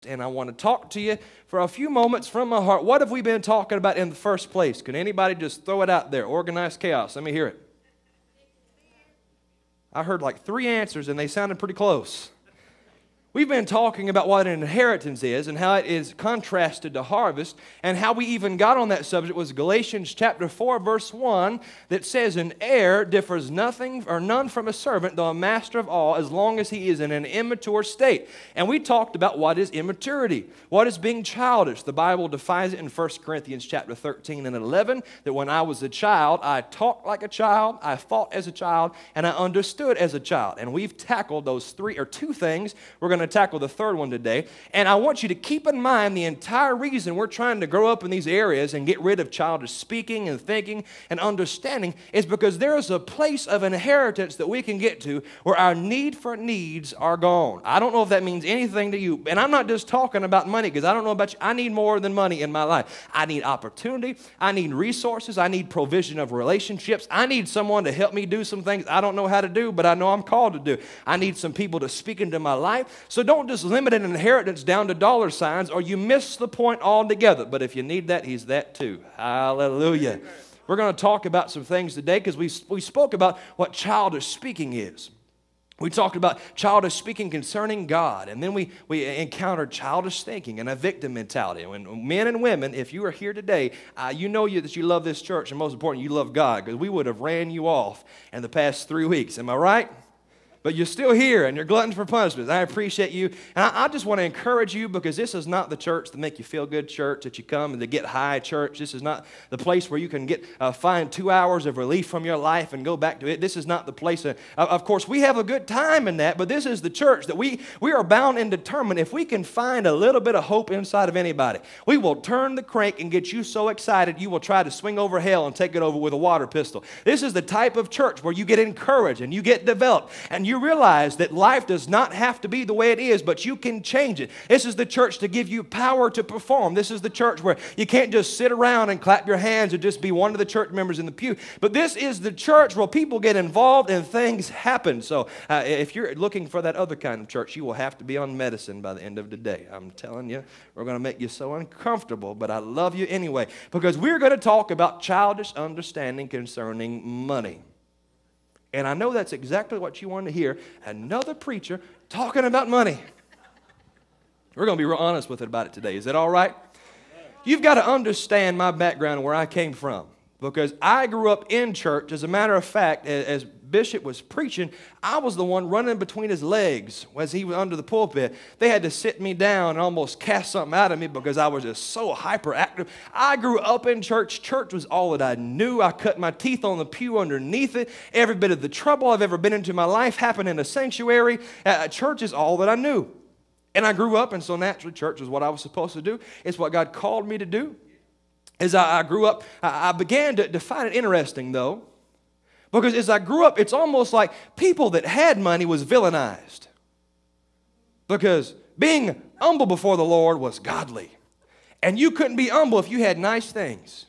And I want to talk to you for a few moments from my heart. What have we been talking about in the first place? Can anybody just throw it out there? Organized chaos. Let me hear it. I heard like 3 answers, and they sounded pretty close. We've been talking about what an inheritance is and how it is contrasted to harvest, and how we even got on that subject was Galatians chapter 4, verse 1, that says, an heir differs nothing or none from a servant, though a master of all, as long as he is in an immature state. And we talked about what is immaturity, what is being childish. The Bible defines it in 1 Corinthians chapter 13 and 11, that when I was a child, I talked like a child, I thought as a child, and I understood as a child. And we've tackled those 2 things. We're going to tackle the third one today. And I want you to keep in mind the entire reason we're trying to grow up in these areas and get rid of childish speaking and thinking and understanding is because there is a place of inheritance that we can get to where our need for needs are gone. I don't know if that means anything to you. And I'm not just talking about money, because I don't know about you. I need more than money in my life. I need opportunity. I need resources. I need provision of relationships. I need someone to help me do some things I don't know how to do, but I know I'm called to do. I need some people to speak into my life. So don't just limit an inheritance down to dollar signs, or you miss the point altogether. But if you need that, he's that too. Hallelujah. We're going to talk about some things today because we spoke about what childish speaking is. We talked about childish speaking concerning God, and then we encountered childish thinking and a victim mentality. When men and women, if you are here today, you know that you love this church, and most important, you love God, because we would have ran you off in the past 3 weeks. Am I right? But you're still here, and you're gluttons for punishment. I appreciate you. And I just want to encourage you, because this is not the church to make you feel good church, that you come and to get high church. This is not the place where you can find 2 hours of relief from your life and go back to it. This is not the place. Of course, we have a good time in that, but this is the church that we are bound and determined. If we can find a little bit of hope inside of anybody, we will turn the crank and get you so excited you will try to swing over hell and take it over with a water pistol. This is the type of church where you get encouraged and you get developed, and you realize that life does not have to be the way it is, but you can change it. This is the church to give you power to perform. This is the church where you can't just sit around and clap your hands or just be one of the church members in the pew. But this is the church where people get involved and things happen. So if you're looking for that other kind of church, you will have to be on medicine by the end of the day. I'm telling you, we're going to make you so uncomfortable, but I love you anyway, because we're going to talk about childish understanding concerning money. And I know that's exactly what you want to hear, another preacher talking about money. We're going to be real honest with it about it today. Is that all right? You've got to understand my background and where I came from, because I grew up in church. As a matter of fact, as Bishop was preaching, I was the one running between his legs as he was under the pulpit. They had to sit me down and almost cast something out of me because I was just so hyperactive. I grew up in church. Church was all that I knew. I cut my teeth on the pew underneath it. Every bit of the trouble I've ever been into in my life happened in a sanctuary. Church is all that I knew. And I grew up, and so naturally church was what I was supposed to do. It's what God called me to do. As I grew up, I began to find it interesting, though, because as I grew up, it's almost like people that had money was villainized. Because being humble before the Lord was godly. And you couldn't be humble if you had nice things.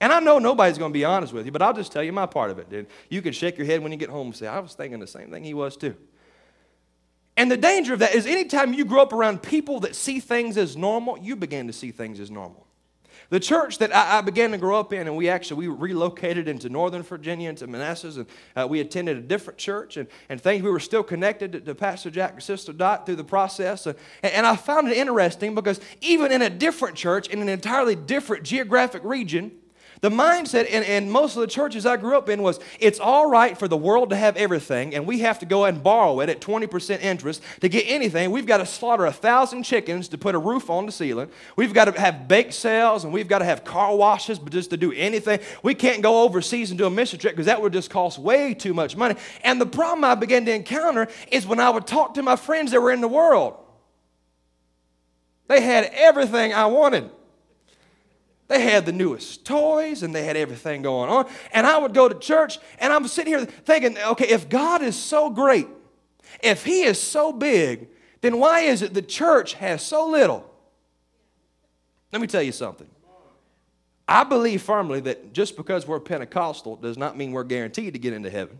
And I know nobody's going to be honest with you, but I'll just tell you my part of it. Dude. You can shake your head when you get home and say, I was thinking the same thing he was too. And the danger of that is anytime you grow up around people that see things as normal, you begin to see things as normal. The church that I began to grow up in, and we relocated into Northern Virginia, into Manassas, and we attended a different church, and things, we were still connected to Pastor Jack and Sister Dot through the process. And I found it interesting because even in a different church, in an entirely different geographic region, the mindset in most of the churches I grew up in was, it's all right for the world to have everything, and we have to go and borrow it at 20% interest to get anything. We've got to slaughter 1,000 chickens to put a roof on the ceiling. We've got to have bake sales, and we've got to have car washes, but just to do anything. We can't go overseas and do a mission trip because that would just cost way too much money. And the problem I began to encounter is when I would talk to my friends that were in the world. They had everything I wanted. They had the newest toys, and they had everything going on. And I would go to church, and I'm sitting here thinking, okay, if God is so great, if He is so big, then why is it the church has so little? Let me tell you something. I believe firmly that just because we're Pentecostal does not mean we're guaranteed to get into heaven.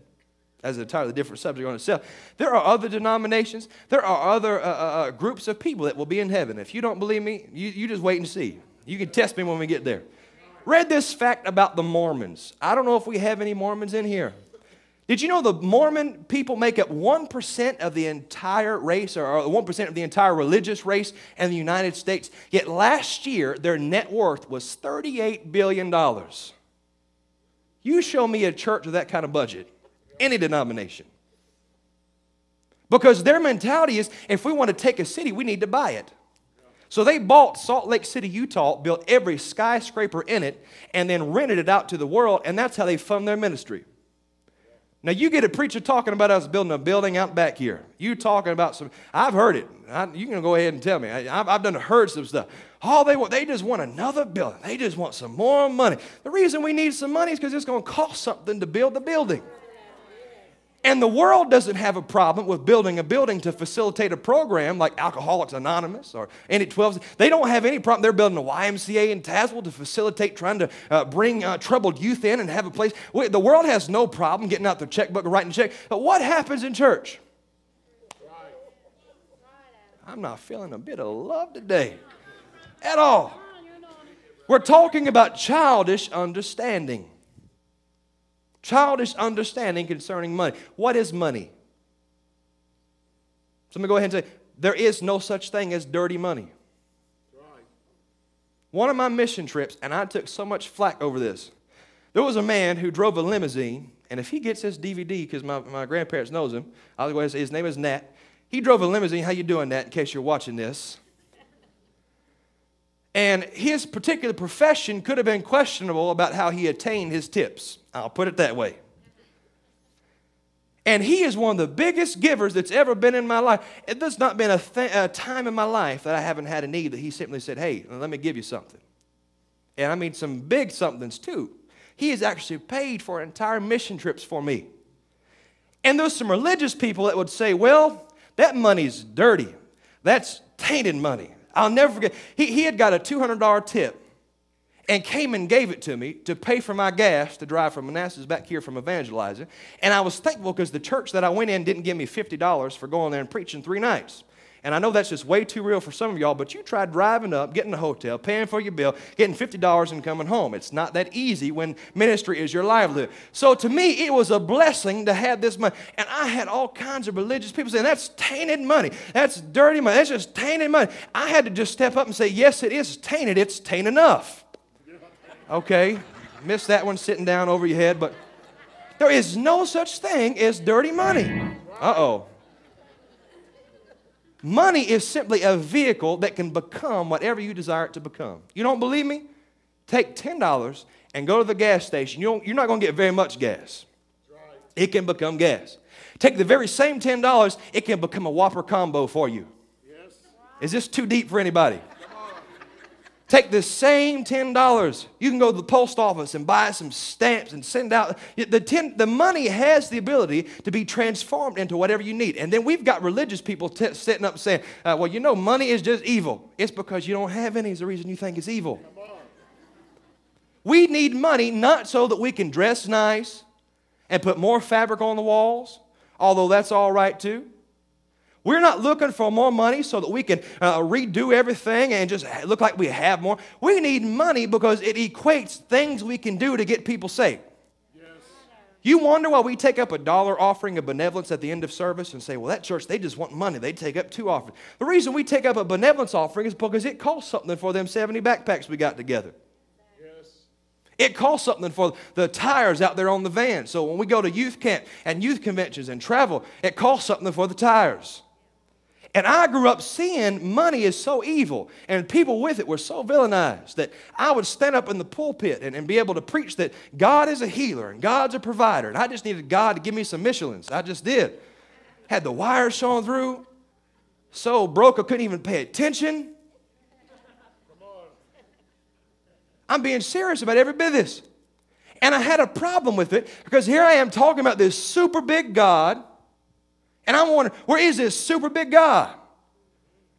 That's an entirely different subject on itself. There are other denominations. There are other groups of people that will be in heaven. If you don't believe me, you just wait and see. You can test me when we get there. Read this fact about the Mormons. I don't know if we have any Mormons in here. Did you know the Mormon people make up 1% of the entire race, or 1% of the entire religious race in the United States? Yet last year, their net worth was $38 billion. You show me a church with that kind of budget, any denomination. Because their mentality is, if we want to take a city, we need to buy it. So they bought Salt Lake City, Utah, built every skyscraper in it, and then rented it out to the world, and that's how they fund their ministry. Now, you get a preacher talking about us building a building out back here. You talking about some, I've heard it. You can go ahead and tell me. I've heard some stuff. All they just want another building. They just want some more money. The reason we need some money is because it's going to cost something to build the building. And the world doesn't have a problem with building a building to facilitate a program like Alcoholics Anonymous or any 12. They don't have any problem. They're building a YMCA in Tazewell to facilitate trying to bring troubled youth in and have a place. The world has no problem getting out their checkbook and writing a check. But what happens in church? I'm not feeling a bit of love today at all. We're talking about childish understanding. Childish understanding concerning money. What is money? So let me go ahead and say, there is no such thing as dirty money. Right. One of my mission trips, and I took so much flack over this. There was a man who drove a limousine, and if he gets this DVD, because my grandparents knows him, I'll go ahead and say his name is Nat. He drove a limousine. How you doing, Nat, in case you're watching this? And his particular profession could have been questionable about how he attained his tips. I'll put it that way. And he is one of the biggest givers that's ever been in my life. There's not been a time in my life that I haven't had a need that he simply said, hey, let me give you something. And I mean some big somethings too. He has actually paid for entire mission trips for me. And there's some religious people that would say, well, that money's dirty. That's tainted money. I'll never forget, he had got a $200 tip and came and gave it to me to pay for my gas to drive from Manassas back here from evangelizing. And I was thankful because the church that I went in didn't give me $50 for going there and preaching 3 nights. And I know that's just way too real for some of y'all, but you try driving up, getting a hotel, paying for your bill, getting $50 and coming home. It's not that easy when ministry is your livelihood. So to me, it was a blessing to have this money. And I had all kinds of religious people saying, that's tainted money. That's dirty money. That's just tainted money. I had to just step up and say, yes, it is tainted. It's tainted enough. Okay, missed that one sitting down over your head, but there is no such thing as dirty money. Uh-oh. Money is simply a vehicle that can become whatever you desire it to become. You don't believe me? Take $10 and go to the gas station. You're not going to get very much gas. It can become gas. Take the very same $10, it can become a Whopper combo for you. Yes. Is this too deep for anybody? Take the same $10. You can go to the post office and buy some stamps and send out. The money has the ability to be transformed into whatever you need. And then we've got religious people sitting up saying, well, you know, money is just evil. It's because you don't have any is the reason you think it's evil. We need money not so that we can dress nice and put more fabric on the walls, although that's all right too. We're not looking for more money so that we can redo everything and just look like we have more. We need money because it equates things we can do to get people saved. Yes. You wonder why we take up a $1 offering of benevolence at the end of service and say, well, that church, they just want money. They take up 2 offerings. The reason we take up a benevolence offering is because it costs something for them 70 backpacks we got together. It costs something for the tires out there on the van. So when we go to youth camp and youth conventions and travel, it costs something for the tires. And I grew up seeing money is so evil, and people with it were so villainized that I would stand up in the pulpit and be able to preach that God is a healer and God's a provider, and I just needed God to give me some Michelins. I just did. Had the wires showing through, so broke I couldn't even pay attention. I'm being serious about every bit of this. And I had a problem with it because here I am talking about this super big God. And I'm wondering, where is this super big God?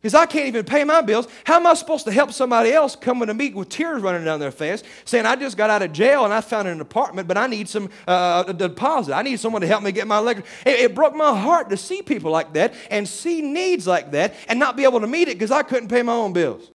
Because I can't even pay my bills. How am I supposed to help somebody else coming to me with tears running down their face, saying, I just got out of jail and I found an apartment, but I need some deposit. I need someone to help me get my electric. It broke my heart to see people like that and see needs like that and not be able to meet it because I couldn't pay my own bills.